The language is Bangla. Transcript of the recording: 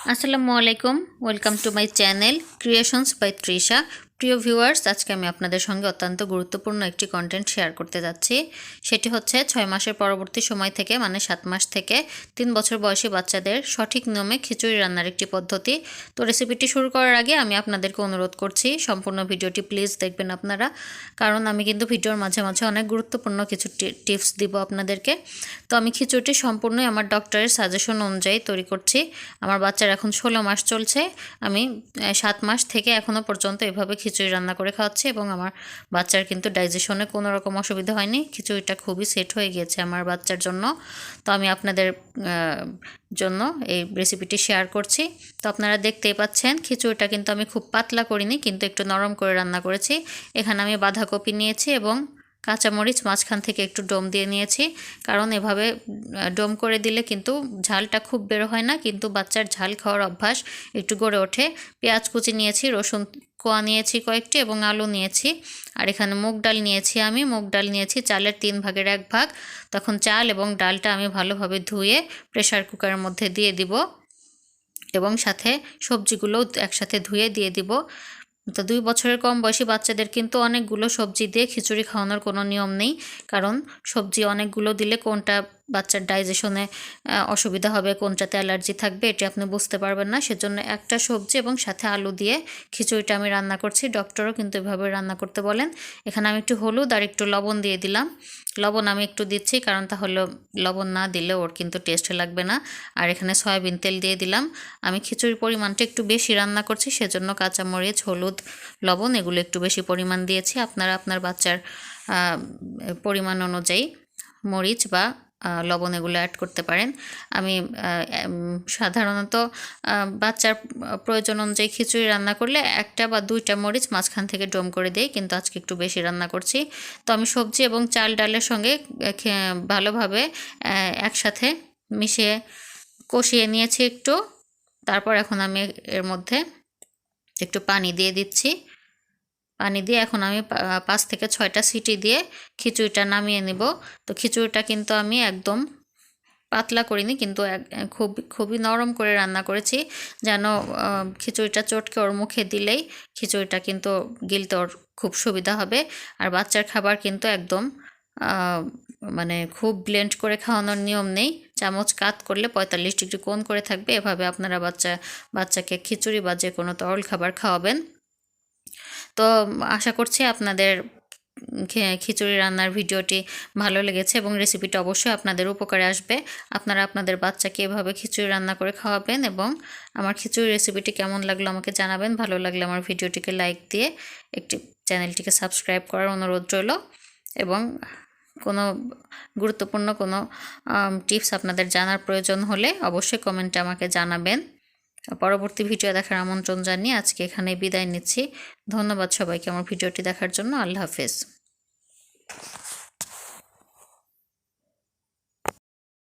আসসালামু আলাইকুম, welcome to my channel creations by Trisha. প্রিয় ভিউয়ার্স, আজকে আমি আপনাদের সঙ্গে অত্যন্ত গুরুত্বপূর্ণ একটি কন্টেন্ট শেয়ার করতে যাচ্ছি। সেটি হচ্ছে 6 মাসের পরবর্তী সময় থেকে মানে 7 মাস থেকে 3 বছর বয়সী বাচ্চাদের সঠিক নিয়মে খিচুড়ি রান্নার একটি পদ্ধতি। তো রেসিপিটি শুরু করার আগে আমি আপনাদেরকে অনুরোধ করছি সম্পূর্ণ ভিডিওটি প্লিজ দেখবেন আপনারা, কারণ আমি কিন্তু ভিডিওর মাঝে মাঝে অনেক গুরুত্বপূর্ণ কিছু টিপস দিব আপনাদেরকে। তো আমি খিচুড়িটি সম্পূর্ণই আমার ডক্টরের সাজেশন অনুযায়ী তৈরি করছি। আমার বাচ্চার এখন 16 মাস চলছে। আমি 7 মাস থেকে এখনও পর্যন্ত এভাবে খিচুড়ি রান্না করে খাওয়াচ্ছি এবং আমার বাচ্চার কিন্তু ডাইজেশনে কোনো রকম অসুবিধা হয়নি। খিচুড়িটা খুবই সেট হয়ে গিয়েছে আমার বাচ্চার জন্য। তো আমি আপনাদের জন্য এই রেসিপিটি শেয়ার করছি। তো আপনারা দেখতেই পাচ্ছেন খিচুড়িটা কিন্তু আমি খুব পাতলা করিনি, কিন্তু একটু নরম করে রান্না করেছি। এখানে আমি বাঁধাকপি নিয়েছি এবং কাঁচামরিচ মাঝখান থেকে একটু ডোম দিয়ে নিয়েছি, কারণ এভাবে ডোম করে দিলে কিন্তু ঝালটা খুব বের হয় না, কিন্তু বাচ্চার ঝাল খাওয়ার অভ্যাস একটু গড়ে ওঠে। পেঁয়াজ কুচি নিয়েছি, রসুন কোয়া নিয়েছি কয়েকটি এবং আলু নিয়েছি। আর এখানে মুগ ডাল নিয়েছি, আমি মুগ ডাল নিয়েছি চালের 3 ভাগের 1 ভাগ। তখন চাল এবং ডালটা আমি ভালোভাবে ধুয়ে প্রেসার কুকারের মধ্যে দিয়ে দিব এবং সাথে সবজিগুলোও একসাথে ধুয়ে দিয়ে দিব। তো 2 বছরের কম বয়সী বাচ্চাদের কিন্তু অনেকগুলো সবজি দিয়ে খিচুড়ি খাওয়ানোর কোনো নিয়ম নেই, কারণ সবজি অনেকগুলো দিলে কোনটা বাচ্চার ডাইজেশনে অসুবিধা হবে, কোনটাতে অ্যালার্জি থাকবে এটি আপনি বুঝতে পারবেন না। সেজন্য একটা সবজি এবং সাথে আলু দিয়ে খিচুড়িটা আমি রান্না করছি। ডক্টরও কিন্তু এভাবে রান্না করতে বলেন। এখানে আমি একটু হলুদ আর একটু লবণ দিয়ে দিলাম। লবণ আমি একটু দিচ্ছি কারণ তাহলে লবণ না দিলে ওর কিন্তু টেস্ট লাগবে না। আর এখানে সয়াবিন তেল দিয়ে দিলাম। আমি খিচুড়ির পরিমাণটা একটু বেশি রান্না করছি, সেজন্য কাঁচামরিচ, হলুদ, লবণ এগুলো একটু বেশি পরিমাণ দিয়েছি। আপনারা আপনার বাচ্চার পরিমাণ অনুযায়ী মরিচ বা লবণ এগুলো অ্যাড করতে পারেন। আমি সাধারণত বাচ্চার প্রয়োজন অনুযায়ী খিচুড়ি রান্না করলে 1টা বা 2টা মরিচ মাঝখান থেকে ডোম করে দিই, কিন্তু আজকে একটু বেশি রান্না করছি। তো আমি সবজি এবং চাল ডালের সঙ্গে ভালোভাবে একসাথে মিশিয়ে কষিয়ে নিয়েছি একটু। তারপর এখন আমি এর মধ্যে একটু পানি দিয়ে দিচ্ছি। পানি দিয়ে এখন আমি 5 থেকে 6টা সিটি দিয়ে খিচুড়িটা নামিয়ে নেব। তো খিচুড়িটা কিন্তু আমি একদম পাতলা করিনি, কিন্তু খুবই নরম করে রান্না করেছি, যেন খিচুড়িটা চটকে ওর মুখে দিলেই খিচুড়িটা কিন্তু গিলতে ওর খুব সুবিধা হবে। আর বাচ্চার খাবার কিন্তু একদম মানে খুব ব্লেন্ড করে খাওয়ানোর নিয়ম নেই। চামচ কাত করলে 45 ডিগ্রি কোণ করে থাকবে। এভাবে আপনারা বাচ্চাকে খিচুড়ি বা যে কোনো তরল খাবার খাওয়াবেন। তো আশা করছি আপনাদের খিচুড়ি রান্নার ভিডিওটি ভালো লেগেছে এবং রেসিপিটা অবশ্যই আপনাদের উপকারে আসবে। আপনারা আপনাদের বাচ্চাকে এভাবে খিচুড়ি রান্না করে খাওয়াবেন এবং আমার খিচুড়ি রেসিপিটি কেমন লাগলো আমাকে জানাবেন। ভালো লাগলে আমার ভিডিওটিকে লাইক দিয়ে একটি চ্যানেলটিকে সাবস্ক্রাইব করার অনুরোধ রইল এবং কোনো গুরুত্বপূর্ণ কোনো টিপস আপনাদের জানার প্রয়োজন হলে অবশ্যই কমেন্টে আমাকে জানাবেন। পরবর্তী ভিডিও দেখার আমন্ত্রণ জানিয়ে আজকে এখানে বিদায় নিচ্ছি। ধন্যবাদ সবাইকে আমার ভিডিওটি দেখার জন্য। আল্লাহ হাফেজ।